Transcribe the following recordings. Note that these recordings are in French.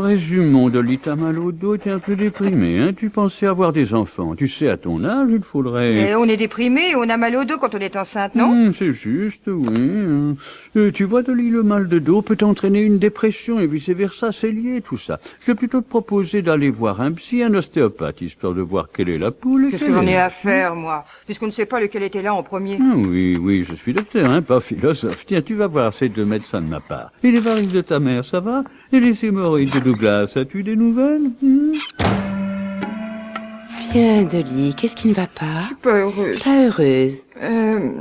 Résumons, Dolly, t'as mal au dos, t'es un peu déprimé, hein. Tu pensais avoir des enfants. Tu sais, à ton âge, il faudrait... Mais on est déprimé, on a mal au dos quand on est enceinte, non? C'est juste, oui. Tu vois, Dolly, le mal de dos peut entraîner une dépression et vice-versa, c'est lié, tout ça. Je vais plutôt te proposer d'aller voir un psy, un ostéopathe, histoire de voir quelle est la poule et Qu'est-ce que j'en ai à faire, moi? Puisqu'on ne sait pas lequel était là en premier. Oui, je suis docteur, hein, pas philosophe. Tiens, tu vas voir ces deux médecins de ma part. Et les varices de ta mère, ça va? Et les hémorroïdes de Douglas, as-tu des nouvelles? Bien, Dolly, qu'est-ce qui ne va pas? Je suis pas heureuse. Pas heureuse.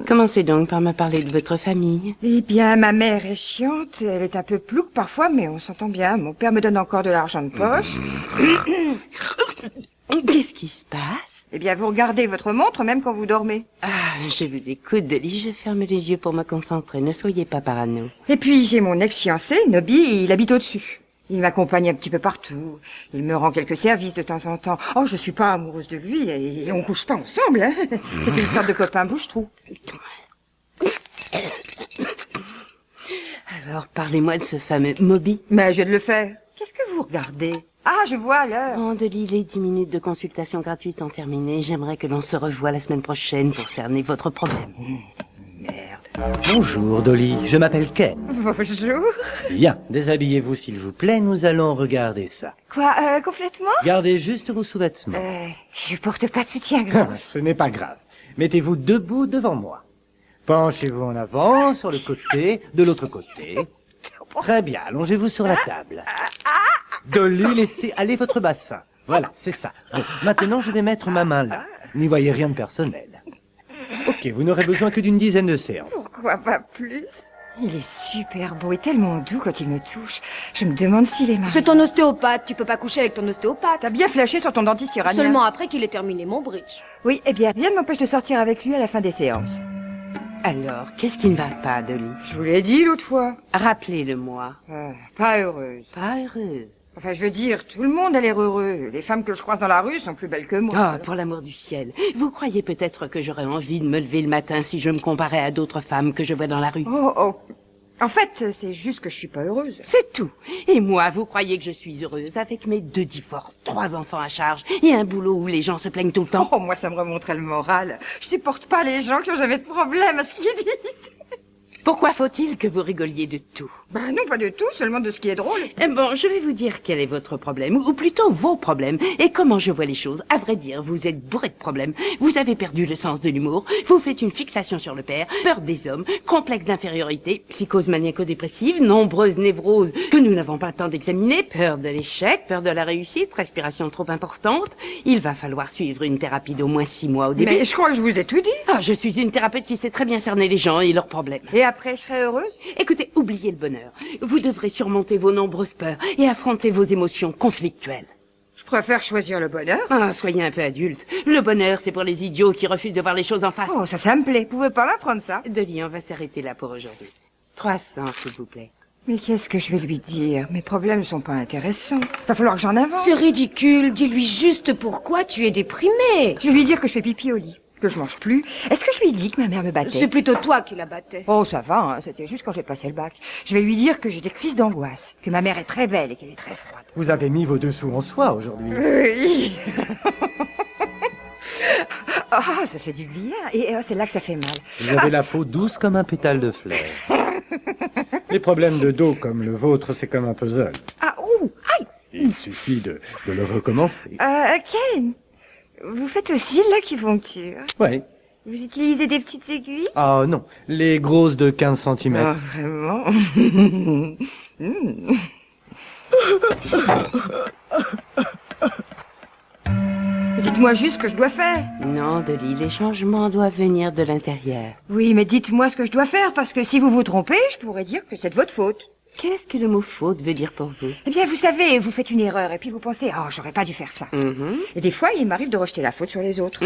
Commencez donc par me parler de votre famille. Eh bien, ma mère est chiante, elle est un peu plouque parfois, mais on s'entend bien. Mon père me donne encore de l'argent de poche. Qu'est-ce qui se passe? Eh bien, vous regardez votre montre même quand vous dormez. Ah, je vous écoute, Dolly, je ferme les yeux pour me concentrer, ne soyez pas parano. Et puis, j'ai mon ex-fiancé, Nobby, il habite au-dessus. Il m'accompagne un petit peu partout. Il me rend quelques services de temps en temps. Oh, je suis pas amoureuse de lui et on couche pas ensemble, hein. C'est une sorte de copain bouche-trou. Alors, parlez-moi de ce fameux Moby. Mais je vais de le faire. Qu'est-ce que vous regardez? Ah, je vois l'heure. Oh, Dolly, les 10 minutes de consultation gratuite sont terminées. J'aimerais que l'on se revoie la semaine prochaine pour cerner votre problème. Merde. Bonjour, Dolly. Je m'appelle Ken. Bonjour. Bien, déshabillez-vous s'il vous plaît, nous allons regarder ça. Quoi, complètement? Gardez juste vos sous-vêtements. Je porte pas de soutien-gorge. Ce n'est pas grave. Mettez-vous debout devant moi. Penchez-vous en avant, sur le côté, de l'autre côté. Très bien, allongez-vous sur la table. Dolly, laissez aller votre bassin. Voilà, c'est ça. Bon, maintenant, je vais mettre ma main là. N'y voyez rien de personnel. Ok, vous n'aurez besoin que d'une dizaine de séances. Pourquoi pas plus? Il est super beau et tellement doux quand il me touche. Je me demande s'il est marié. C'est ton ostéopathe, tu peux pas coucher avec ton ostéopathe. T'as bien flashé sur ton dentiste iranien. Seulement après qu'il ait terminé mon bridge. Oui, eh bien, rien ne m'empêche de sortir avec lui à la fin des séances. Alors, qu'est-ce qui ne va pas, Dolly? Je vous l'ai dit l'autre fois. Rappelez-le-moi. Pas heureuse. Pas heureuse. Enfin, je veux dire, tout le monde a l'air heureux. Les femmes que je croise dans la rue sont plus belles que moi. Ah, pour l'amour du ciel. Vous croyez peut-être que j'aurais envie de me lever le matin si je me comparais à d'autres femmes que je vois dans la rue? Oh. En fait, c'est juste que je suis pas heureuse. C'est tout. Et moi, vous croyez que je suis heureuse avec mes 2 divorces, 3 enfants à charge et un boulot où les gens se plaignent tout le temps? Oh, moi, ça me remonterait le moral. Je supporte pas les gens qui ont jamais de problème à ce qu'ils disent. Pourquoi faut-il que vous rigoliez de tout? Ben non, pas de tout, seulement de ce qui est drôle. Bon, je vais vous dire quel est votre problème, ou plutôt vos problèmes, et comment je vois les choses. À vrai dire, vous êtes bourré de problèmes, vous avez perdu le sens de l'humour, vous faites une fixation sur le père, peur des hommes, complexe d'infériorité, psychose maniaco-dépressive, nombreuses névroses que nous n'avons pas le temps d'examiner, peur de l'échec, peur de la réussite, respiration trop importante. Il va falloir suivre une thérapie d'au moins 6 mois au début. Mais je crois que je vous ai tout dit. Ah, je suis une thérapeute qui sait très bien cerner les gens et leurs problèmes. Et après, je serai heureuse? Écoutez, oubliez le bonheur. Vous devrez surmonter vos nombreuses peurs et affronter vos émotions conflictuelles. Je préfère choisir le bonheur. Ah, soyez un peu adulte. Le bonheur, c'est pour les idiots qui refusent de voir les choses en face. Oh, ça me plaît. Vous pouvez pas m'apprendre ça? Dolly, on va s'arrêter là pour aujourd'hui. 300, s'il vous plaît. Mais qu'est-ce que je vais lui dire? Mes problèmes sont pas intéressants. Va falloir que j'en avance. C'est ridicule, dis-lui juste pourquoi tu es déprimée. Je vais lui dire que je fais pipi au lit, que je mange plus. Est-ce que je lui dis que ma mère me battait? C'est plutôt toi qui la battais. Oh, ça va, hein. C'était juste quand j'ai passé le bac. Je vais lui dire que j'ai des crises d'angoisse, que ma mère est très belle et qu'elle est très froide. Vous avez mis vos dessous en soie aujourd'hui. Oui. Ah, ça fait du bien. Et c'est là que ça fait mal. Vous avez la peau douce comme un pétale de fleur. Les problèmes de dos comme le vôtre, c'est comme un puzzle. Ah, ouh, aïe. Il suffit de le recommencer. Ken, vous faites aussi de l'acupuncture? Oui. Vous utilisez des petites aiguilles? Ah non, les grosses de 15 cm. Ah, vraiment? Dites-moi juste ce que je dois faire. Non, Dolly, les changements doivent venir de l'intérieur. Oui, mais dites-moi ce que je dois faire, parce que si vous vous trompez, je pourrais dire que c'est de votre faute. Qu'est-ce que le mot faute veut dire pour vous? Eh bien, vous savez, vous faites une erreur, et puis vous pensez, oh, j'aurais pas dû faire ça. Et des fois, il m'arrive de rejeter la faute sur les autres.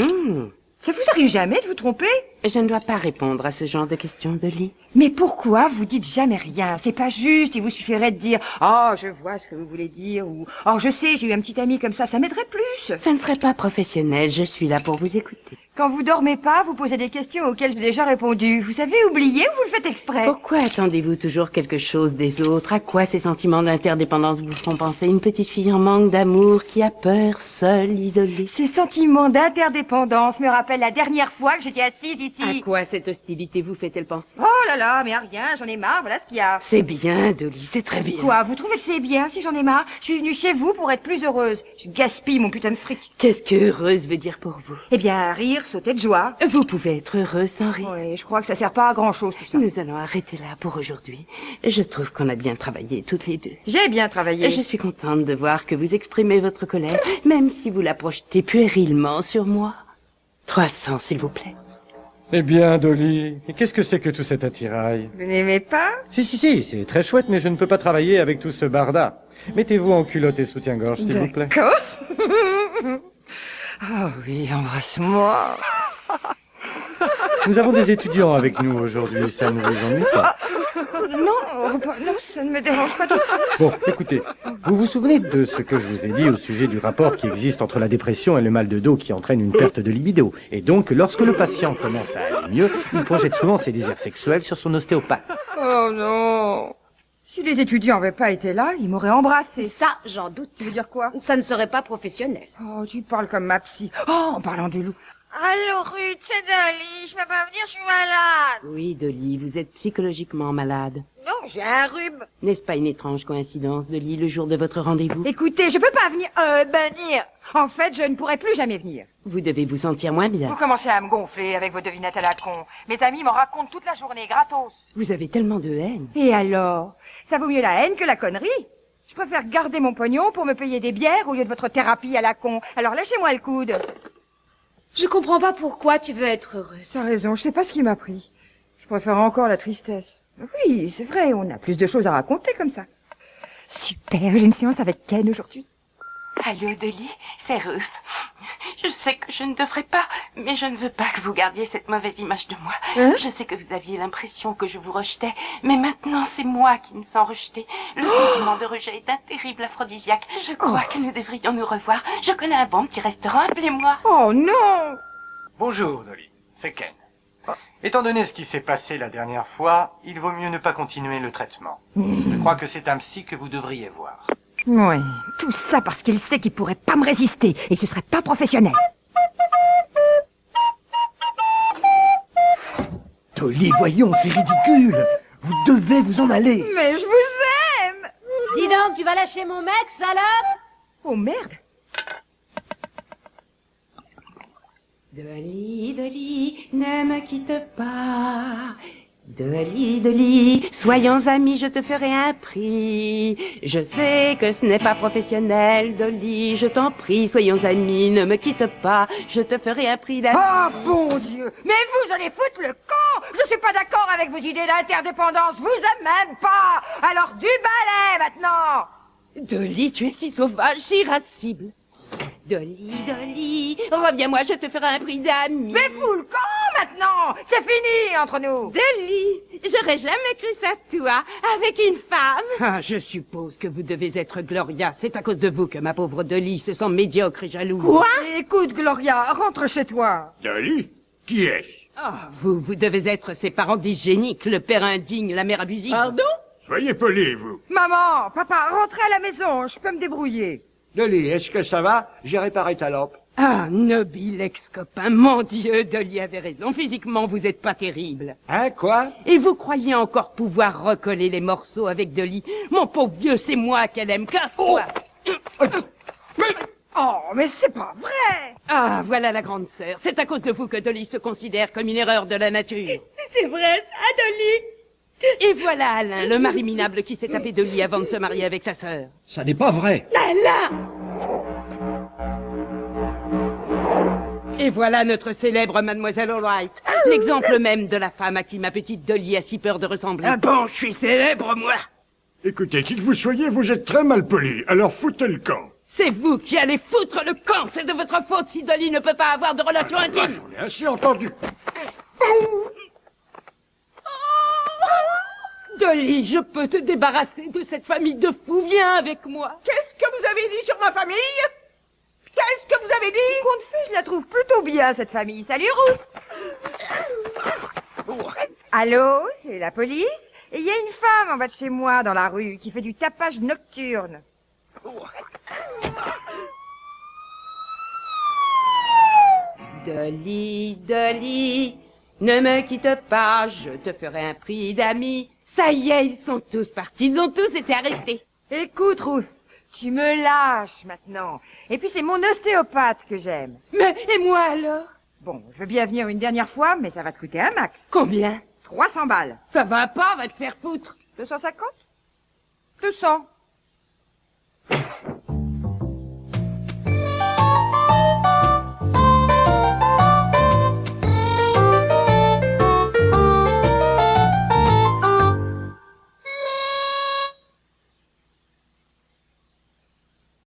Ça vous arrive jamais de vous tromper? Je ne dois pas répondre à ce genre de questions, Dolly. Mais pourquoi vous dites jamais rien? C'est pas juste, il vous suffirait de dire « Oh, je vois ce que vous voulez dire » ou « Oh, je sais, j'ai eu un petit ami comme ça m'aiderait plus ». Ça ne serait pas professionnel, je suis là pour vous écouter. Quand vous dormez pas, vous posez des questions auxquelles j'ai déjà répondu. Vous savez oublier ou vous le faites exprès? Pourquoi attendez-vous toujours quelque chose des autres? À quoi ces sentiments d'interdépendance vous font penser? Une petite fille en manque d'amour qui a peur, seule, isolée. Ces sentiments d'interdépendance me rappellent la dernière fois que j'étais assise ici. À quoi cette hostilité vous fait-elle penser? Oh là là, mais à rien, j'en ai marre, voilà ce qu'il y a. C'est bien, Dolly, c'est très bien. Quoi, vous trouvez que c'est bien si j'en ai marre? Je suis venue chez vous pour être plus heureuse. Je gaspille mon putain de fric. Qu'est-ce que heureuse veut dire pour vous? Eh bien, rire, sauter de joie. Vous pouvez être heureuse sans rire. Oui, je crois que ça sert pas à grand-chose tout ça. Nous allons arrêter là pour aujourd'hui. Je trouve qu'on a bien travaillé toutes les deux. J'ai bien travaillé. Et je suis contente de voir que vous exprimez votre colère, même si vous la projetez puérilement sur moi. 300, s'il vous plaît. Eh bien, Dolly, et qu'est-ce que c'est que tout cet attirail? Vous n'aimez pas? Si, c'est très chouette, mais je ne peux pas travailler avec tout ce barda. Mettez-vous en culotte et soutien-gorge, s'il vous plaît. D'accord. Ah oui, embrasse-moi. Nous avons des étudiants avec nous aujourd'hui, ça ne vous ennuie pas? Non, non, ça ne me dérange pas du tout. Bon, écoutez, vous vous souvenez de ce que je vous ai dit au sujet du rapport qui existe entre la dépression et le mal de dos qui entraîne une perte de libido? Et donc, lorsque le patient commence à aller mieux, il projette souvent ses désirs sexuels sur son ostéopathe. Oh non. Si les étudiants n'avaient pas été là, ils m'auraient embrassé. Ça, j'en doute. Tu veux dire quoi? Ça ne serait pas professionnel. Oh, tu parles comme ma psy. Oh, en parlant du loup. Allô, Ruth, c'est Dolly. Je peux pas venir, je suis malade. Oui, Dolly, vous êtes psychologiquement malade. Non, j'ai un rhume. N'est-ce pas une étrange coïncidence, Dolly, le jour de votre rendez-vous? Écoutez, je peux pas venir. Venir. En fait, je ne pourrai plus jamais venir. Vous devez vous sentir moins Vous bien. commencez à me gonfler avec vos devinettes à la con. Mes amis m'en racontent toute la journée, gratos. Vous avez tellement de haine. Et alors? Ça vaut mieux la haine que la connerie. Je préfère garder mon pognon pour me payer des bières au lieu de votre thérapie à la con. Alors lâchez-moi le coude. Je comprends pas pourquoi tu veux être heureuse. T'as raison, je sais pas ce qui m'a pris. Je préfère encore la tristesse. Oui, c'est vrai, on a plus de choses à raconter comme ça. Super, j'ai une séance avec Ken aujourd'hui. Allô, Dolly, c'est Ruth. Je sais que je ne devrais pas, mais je ne veux pas que vous gardiez cette mauvaise image de moi. Hein? Je sais que vous aviez l'impression que je vous rejetais, mais maintenant c'est moi qui me sens rejetée. Le sentiment de rejet est un terrible aphrodisiaque. Je crois que nous devrions nous revoir. Je connais un bon petit restaurant, appelez-moi. Oh non! Bonjour, Dolly. C'est Ken. Étant donné ce qui s'est passé la dernière fois, il vaut mieux ne pas continuer le traitement. Je crois que c'est un psy que vous devriez voir. Oui, tout ça parce qu'il sait qu'il pourrait pas me résister et que ce serait pas professionnel. Dolly, voyons, c'est ridicule. Vous devez vous en aller. Mais je vous aime! Dis donc, tu vas lâcher mon mec, salope? Oh merde! Dolly, Dolly, ne me quitte pas. Dolly, Dolly, soyons amis, je te ferai un prix. Je sais que ce n'est pas professionnel, Dolly, je t'en prie, soyons amis, ne me quitte pas. Je te ferai un prix d'amis. Oh bon Dieu! Mais vous allez foutre le camp! Je suis pas d'accord avec vos idées d'interdépendance, vous aime même pas! Alors du balai maintenant! Dolly, tu es si sauvage, si irascible. Dolly, Dolly, reviens-moi, je te ferai un prix d'amis. Mais vous le camp maintenant! C'est fini entre nous! Dolly, j'aurais jamais cru ça de toi, avec une femme. Ah, je suppose que vous devez être Gloria. C'est à cause de vous que ma pauvre Dolly se sent médiocre et jalouse. Quoi? Écoute, Gloria, rentre chez toi. Dolly? Qui est-ce? Ah, vous devez être ses parents dysgéniques, le père indigne, la mère abusive. Pardon? Soyez poli, vous. Maman, papa, rentrez à la maison, je peux me débrouiller. Dolly, est-ce que ça va? J'ai réparé ta lampe. Ah, nobile ex-copain, mon Dieu, Dolly avait raison. Physiquement, vous êtes pas terrible. Hein, quoi? Et vous croyez encore pouvoir recoller les morceaux avec Dolly? Mon pauvre vieux, c'est moi qu'elle aime. Casse-toi! Oh, mais c'est pas vrai! Ah, voilà la grande sœur. C'est à cause de vous que Dolly se considère comme une erreur de la nature. C'est vrai, ça, Dolly? Et voilà Alain, le mari minable qui s'est tapé Dolly avant de se marier avec sa sœur. Ça n'est pas vrai. Et voilà notre célèbre Mademoiselle Allwright, l'exemple même de la femme à qui ma petite Dolly a si peur de ressembler. Ah bon, je suis célèbre, moi. Écoutez, qui que vous soyez, vous êtes très mal poli, alors foutez le camp. C'est vous qui allez foutre le camp. C'est de votre faute si Dolly ne peut pas avoir de relation intime. J'en ai assez entendu. Dolly, je peux te débarrasser de cette famille de fous. Viens avec moi. Qu'est-ce que vous avez dit sur ma famille? Qu'est-ce que vous avez dit? Compte fait, je la trouve plutôt bien, cette famille. Salut, Ruth. Allô, c'est la police? Et il y a une femme en bas de chez moi, dans la rue, qui fait du tapage nocturne. Dolly, Dolly, ne me quitte pas, je te ferai un prix d'amis. Ça y est, ils sont tous partis, ils ont tous été arrêtés. Écoute, Ruth, tu me lâches maintenant. Et puis c'est mon ostéopathe que j'aime. Mais, et moi alors? Bon, je veux bien venir une dernière fois, mais ça va te coûter un max. Combien? 300 balles. Ça va pas, on va te faire foutre. 250? 200.